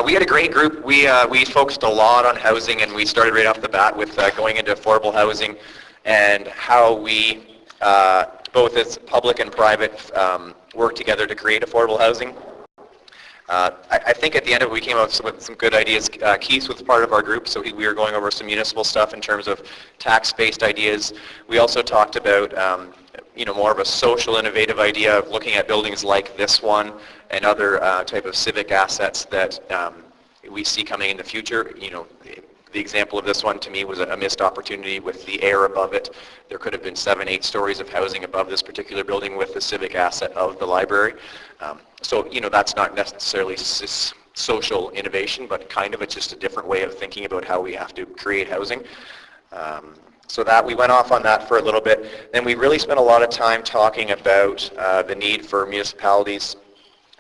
We had a great group. We focused a lot on housing, and we started right off the bat with going into affordable housing and how we, both as public and private, work together to create affordable housing. I think at the end of it we came up with some good ideas. Keith was part of our group, so we were going over some municipal stuff in terms of tax-based ideas. We also talked about more of a social innovative idea of looking at buildings like this one and other type of civic assets that we see coming in the future. The example of this one to me was a missed opportunity with the air above it. There could have been 7, 8 stories of housing above this particular building with the civic asset of the library. So that's not necessarily social innovation, but kind of it's just a different way of thinking about how we have to create housing. So that we went off on that for a little bit. Then we really spent a lot of time talking about the need for municipalities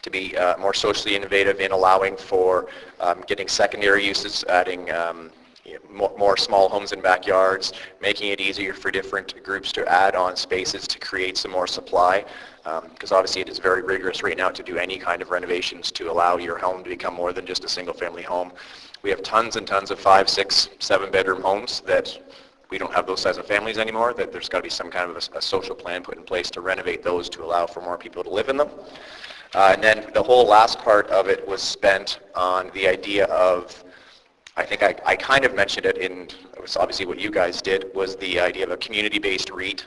to be more socially innovative in allowing for getting secondary uses, adding more small homes and backyards, making it easier for different groups to add on spaces to create some more supply. Because obviously it is very rigorous right now to do any kind of renovations to allow your home to become more than just a single family home. We have tons and tons of 5, 6, 7 bedroom homes that we don't have those size of families anymore, that there's got to be some kind of a social plan put in place to renovate those to allow for more people to live in them. And then the whole last part of it was spent on the idea of, I think I kind of mentioned it in, it was obviously what you guys did, was the idea of a community-based REIT,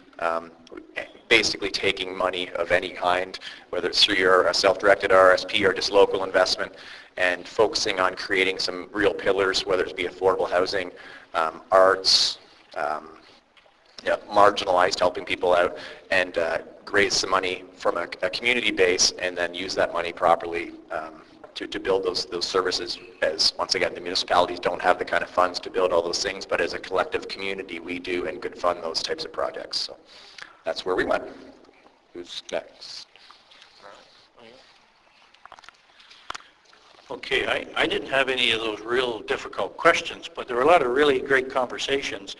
basically taking money of any kind, whether it's through your self-directed RSP or just local investment, and focusing on creating some real pillars, whether it be affordable housing, arts, marginalized, helping people out, and raise some money from a community base and then use that money properly to build those services, as once again the municipalities don't have the kind of funds to build all those things, but as a collective community we do and could fund those types of projects. So that's where we went. Who's next? Okay, I didn't have any of those real difficult questions, but there were a lot of really great conversations.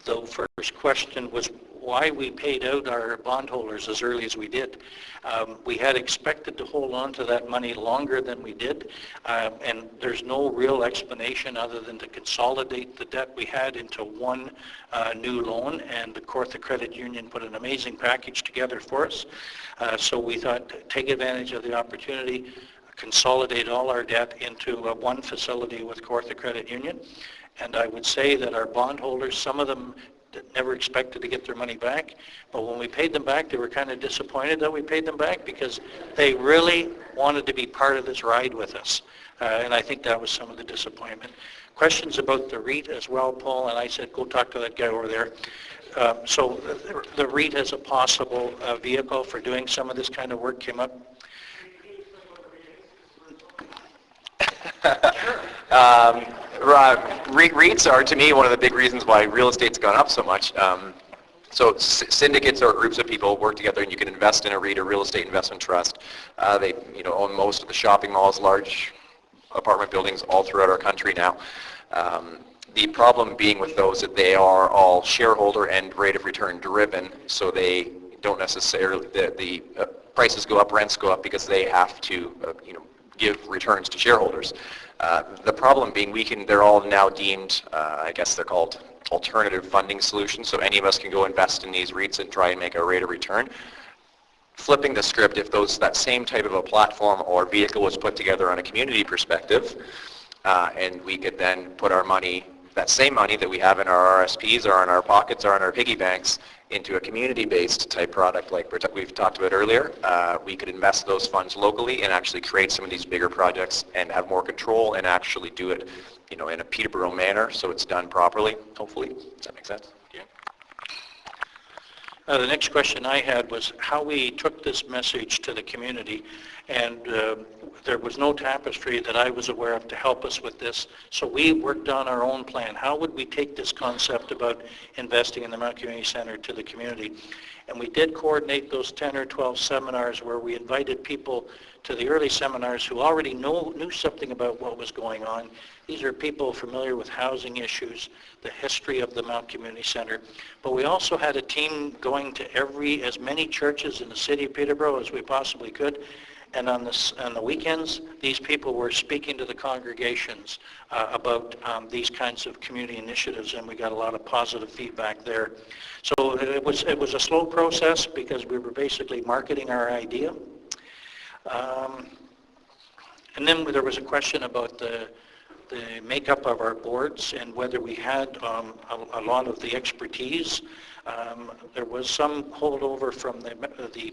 The first question was why we paid out our bondholders as early as we did. We had expected to hold on to that money longer than we did, and there's no real explanation other than to consolidate the debt we had into one new loan, and the Kawartha Credit Union put an amazing package together for us. So we thought, take advantage of the opportunity, consolidate all our debt into one facility with Kawartha Credit Union. And I would say that our bondholders, some of them never expected to get their money back, but when we paid them back, they were kind of disappointed that we paid them back because they really wanted to be part of this ride with us. And I think that was some of the disappointment. Questions about the REIT as well, Paul, and I said, go talk to that guy over there. So the REIT as a possible vehicle for doing some of this kind of work came up. REITs are, to me, one of the big reasons why real estate's gone up so much. So syndicates or groups of people work together, and you can invest in a REIT, or real estate investment trust. They own most of the shopping malls, large apartment buildings all throughout our country now. The problem being with those that they are all shareholder and rate of return driven, so they don't necessarily, the prices go up, rents go up because they have to give returns to shareholders. The problem being they're all now deemed, I guess they're called alternative funding solutions, so any of us can go invest in these REITs and try and make a rate of return. Flipping the script, if that same type of a platform or vehicle was put together on a community perspective, and we could then put our money, that same money that we have in our RSPs or in our pockets or in our piggy banks, into a community-based type product like we've talked about earlier, we could invest those funds locally and actually create some of these bigger projects and have more control and actually do it, in a Peterborough manner, so it's done properly, hopefully. Does that make sense? Yeah. The next question I had was how we took this message to the community, and there was no tapestry that I was aware of to help us with this, so we worked on our own plan. How would we take this concept about investing in the Mount Community Centre to the community? And we did coordinate those 10 or 12 seminars where we invited people to the early seminars who already knew something about what was going on. These are people familiar with housing issues, the history of the Mount Community Centre. But we also had a team going to as many churches in the city of Peterborough as we possibly could, And on the weekends, these people were speaking to the congregations about these kinds of community initiatives, and we got a lot of positive feedback there. So it was a slow process because we were basically marketing our idea. And then there was a question about the makeup of our boards and whether we had a lot of the expertise. There was some holdover from the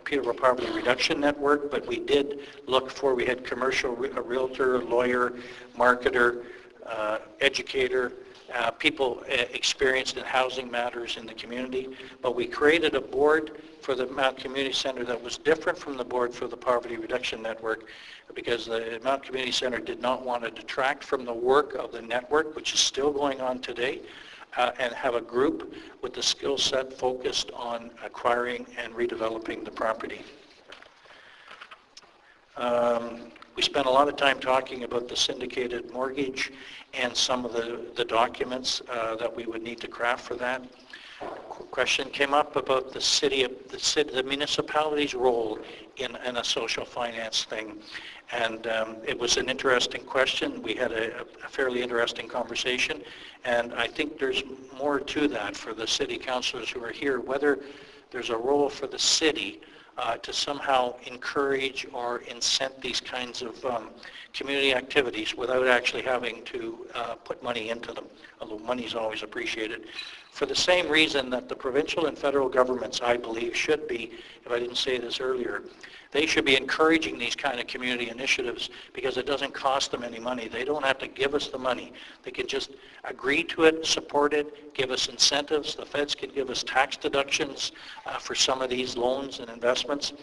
Peterborough Poverty Reduction Network, but we did look for, we had a realtor, lawyer, marketer, educator, people experienced in housing matters in the community. But we created a board for the Mount Community Center that was different from the board for the Poverty Reduction Network, because the Mount Community Center did not want to detract from the work of the network, which is still going on today, and have a group with the skill set focused on acquiring and redeveloping the property. We spent a lot of time talking about the syndicated mortgage and some of the documents that we would need to craft for that. Question came up about the municipality's role in a social finance thing. And it was an interesting question. We had a fairly interesting conversation. And I think there's more to that for the city councillors who are here, whether there's a role for the city to somehow encourage or incent these kinds of community activities without actually having to put money into them, although money is always appreciated. For the same reason that the provincial and federal governments, I believe, should be, if I didn't say this earlier, they should be encouraging these kind of community initiatives because it doesn't cost them any money. They don't have to give us the money. They can just agree to it, support it, give us incentives. The feds can give us tax deductions for some of these loans and investments,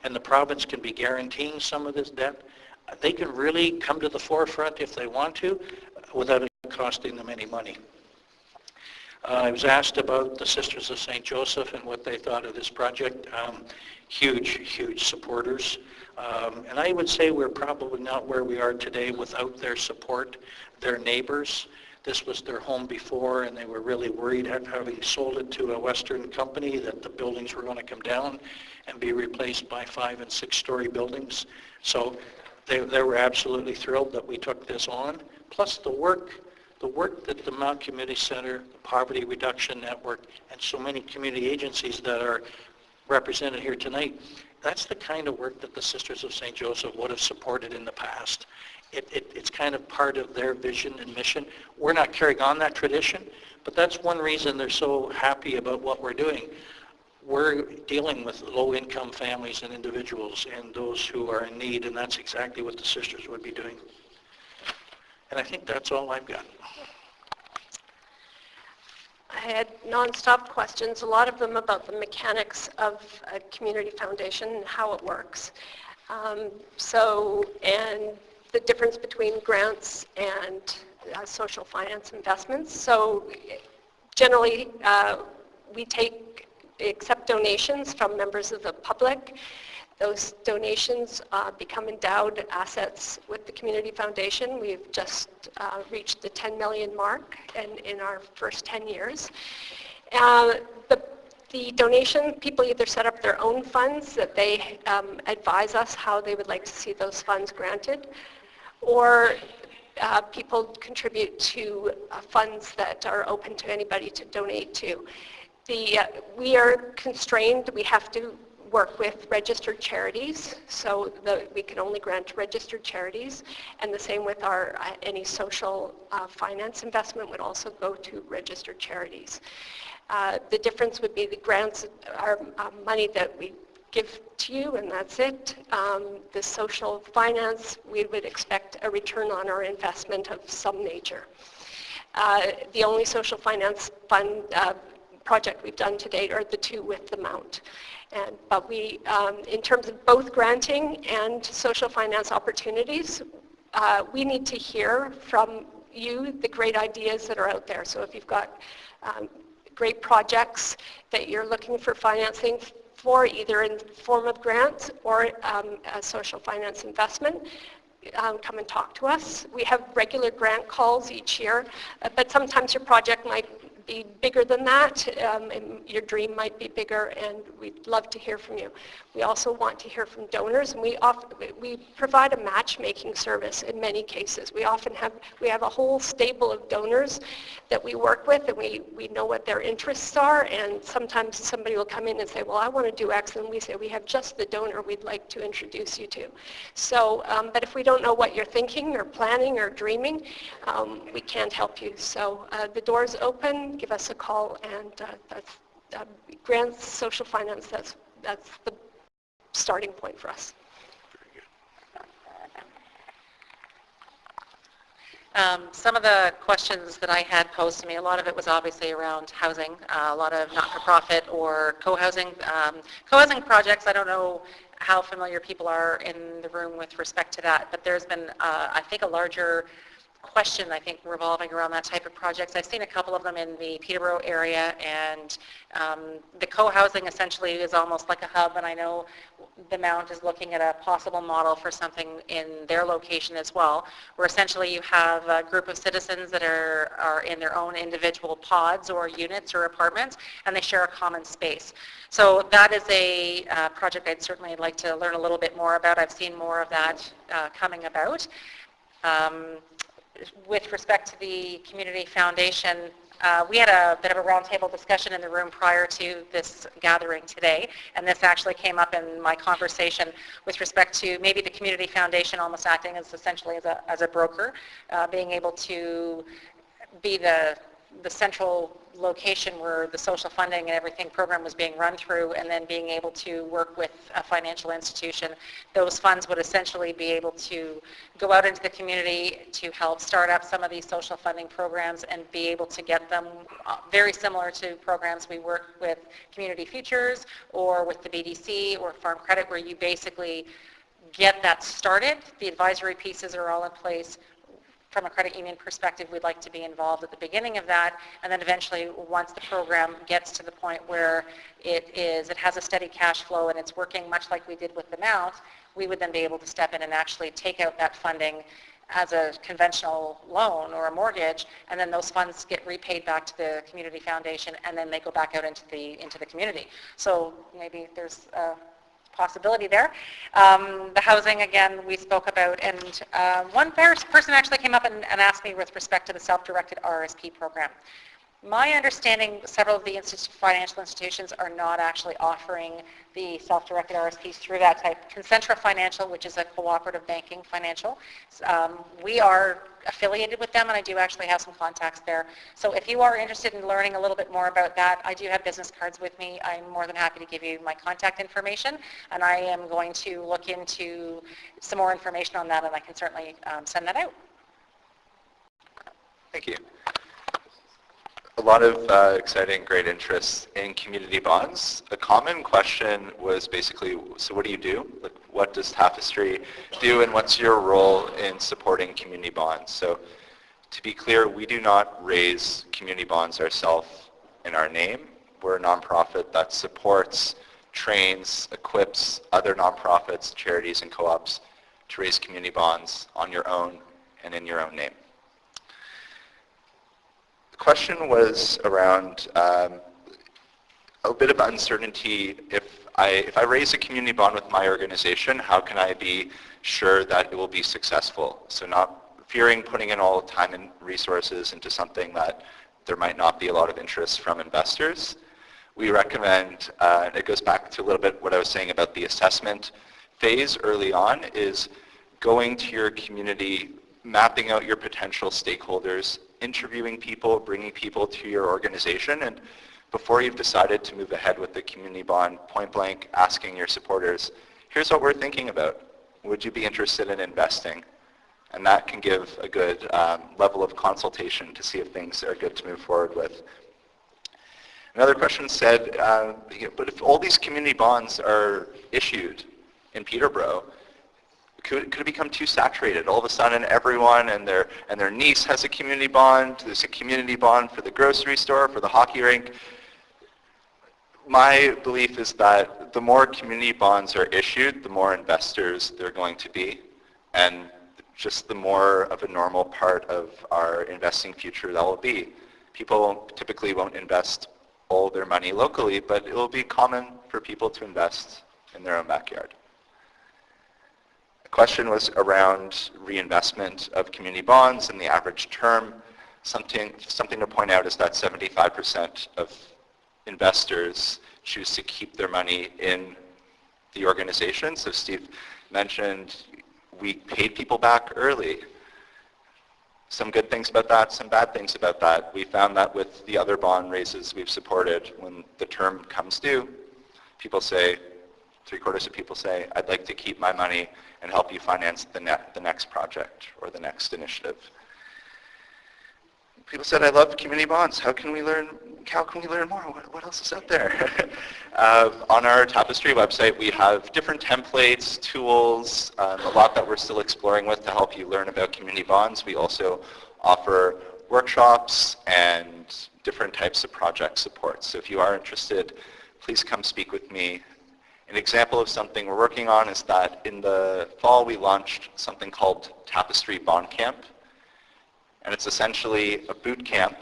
and the province can be guaranteeing some of this debt. They can really come to the forefront if they want to without it costing them any money. I was asked about the Sisters of St. Joseph and what they thought of this project. Huge supporters. And I would say we're probably not where we are today without their support. Their neighbors, this was their home before, and they were really worried, having sold it to a Western company, that the buildings were going to come down and be replaced by 5- and 6-story buildings. So they were absolutely thrilled that we took this on. Plus the work that the Mount Community Center, the Poverty Reduction Network, and so many community agencies that are represented here tonight, that's the kind of work that the Sisters of St. Joseph would have supported in the past. It's kind of part of their vision and mission. We're not carrying on that tradition, but that's one reason they're so happy about what we're doing. We're dealing with low-income families and individuals and those who are in need, and that's exactly what the Sisters would be doing. And I think that's all I've got. I had non-stop questions, a lot of them about the mechanics of a community foundation and how it works. And the difference between grants and social finance investments. So generally, we accept donations from members of the public. Those donations become endowed assets with the Community Foundation. We've just reached the 10 million mark in our first 10 years. The donation, people either set up their own funds that they advise us how they would like to see those funds granted, or people contribute to funds that are open to anybody to donate to. We are constrained, we have to work with registered charities, so we can only grant to registered charities, and the same with our any social finance investment would also go to registered charities. The difference would be the grants are money that we give to you, and that's it. The social finance, we would expect a return on our investment of some nature. The only social finance fund project we've done to date are the two with the Mount. But we, in terms of both granting and social finance opportunities, we need to hear from you the great ideas that are out there. So if you've got great projects that you're looking for financing for, either in the form of grants or a social finance investment, come and talk to us. We have regular grant calls each year, but sometimes your project might be bigger than that, and your dream might be bigger, and we'd love to hear from you. We also want to hear from donors, and we provide a matchmaking service in many cases. We have a whole stable of donors that we work with, and we know what their interests are, and sometimes somebody will come in and say, well, I want to do X, and we say, we have just the donor we'd like to introduce you to. So, but if we don't know what you're thinking or planning or dreaming, we can't help you. So the door's open, give us a call, and that's grants, social finance, that's the starting point for us. Some of the questions that I had posed to me, a lot of it was obviously around housing, a lot of not-for-profit or co-housing. Co-housing projects, I don't know how familiar people are in the room with respect to that, but there's been, I think, a larger question, I think, revolving around that type of projects. I've seen a couple of them in the Peterborough area, and the co-housing essentially is almost like a hub, and I know the Mount is looking at a possible model for something in their location as well, where essentially you have a group of citizens that are in their own individual pods or units or apartments, and they share a common space. So that is a project I'd certainly like to learn a little bit more about. I've seen more of that coming about. With respect to the Community Foundation, we had a bit of a roundtable discussion in the room prior to this gathering today, and this actually came up in my conversation with respect to maybe the Community Foundation almost acting as essentially as a broker, being able to be the central location where the social funding and everything program was being run through, and then being able to work with a financial institution. Those funds would essentially be able to go out into the community to help start up some of these social funding programs and be able to get them very similar to programs we work with Community Futures or with the BDC or Farm Credit, where you basically get that started. The advisory pieces are all in place. From a credit union perspective, we'd like to be involved at the beginning of that, and then eventually, once the program gets to the point where it has a steady cash flow and it's working much like we did with the Mount, we would then be able to step in and actually take out that funding as a conventional loan or a mortgage, and then those funds get repaid back to the Community Foundation, and then they go back out into the community. So maybe there's possibility there. The housing, again, we spoke about, and one person actually came up and asked me with respect to the self-directed RSP program. My understanding, several of the financial institutions are not actually offering the self-directed RSPs through that type. Concentra Financial, which is a cooperative banking financial, we are affiliated with them, and I do actually have some contacts there. So if you are interested in learning a little bit more about that, I do have business cards with me. I'm more than happy to give you my contact information, and I am going to look into some more information on that, and I can certainly send that out. Thank you. A lot of exciting, great interest in community bonds. A common question was basically, so what do you do? Like, what does Tapestry do, and what's your role in supporting community bonds? So to be clear, we do not raise community bonds ourselves in our name. We're a nonprofit that supports, trains, equips other nonprofits, charities, and co-ops to raise community bonds on your own and in your own name. The question was around a bit of uncertainty. If I raise a community bond with my organization, how can I be sure that it will be successful? So not fearing putting in all time and resources into something that there might not be a lot of interest from investors. We recommend, it goes back to a little bit what I was saying about the assessment phase early on, is going to your community, mapping out your potential stakeholders, interviewing people, bringing people to your organization, and before you've decided to move ahead with the community bond, point blank asking your supporters, here's what we're thinking about. Would you be interested in investing? And that can give a good level of consultation to see if things are good to move forward with. Another question said, but if all these community bonds are issued in Peterborough, could it become too saturated? All of a sudden, everyone and their niece has a community bond. There's a community bond for the grocery store, for the hockey rink. My belief is that the more community bonds are issued, the more investors there are going to be, and just the more of a normal part of our investing future that will be. People typically won't invest all their money locally, but it will be common for people to invest in their own backyard. The question was around reinvestment of community bonds and the average term. Something to point out is that 75% of investors choose to keep their money in the organization. So Steve mentioned we paid people back early. Some good things about that, some bad things about that. We found that with the other bond raises we've supported, when the term comes due, people say, 3/4 of people say, I'd like to keep my money and help you finance the next project or the next initiative. People said, I love community bonds. How can we learn more? What else is out there? On our Tapestry website, we have different templates, tools, a lot that we're still exploring with to help you learn about community bonds. We also offer workshops and different types of project support. So if you are interested, please come speak with me. An example of something we're working on is that in the fall we launched something called Tapestry Bond Camp. And it's essentially a boot camp.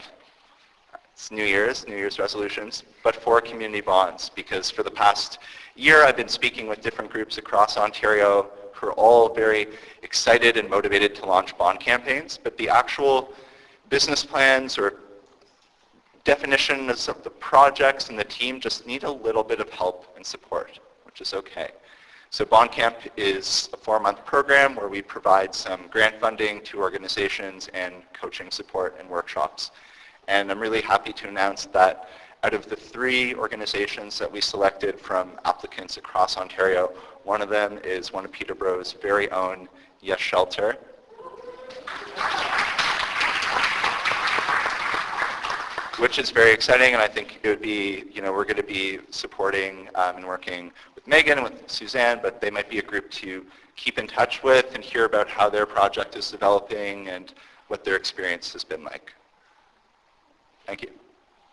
It's New Year's resolutions, but for community bonds. Because for the past year, I've been speaking with different groups across Ontario who are all very excited and motivated to launch bond campaigns. But the actual business plans or definitions of the projects and the team just need a little bit of help and support, which is okay. So Bond Camp is a 4-month program where we provide some grant funding to organizations and coaching support and workshops. And I'm really happy to announce that out of the 3 organizations that we selected from applicants across Ontario, one of them is one of Peterborough's very own Yes Shelter. Which is very exciting, and I think it would be, we're going to be supporting and working with Megan and with Suzanne, but they might be a group to keep in touch with and hear about how their project is developing and what their experience has been like. Thank you.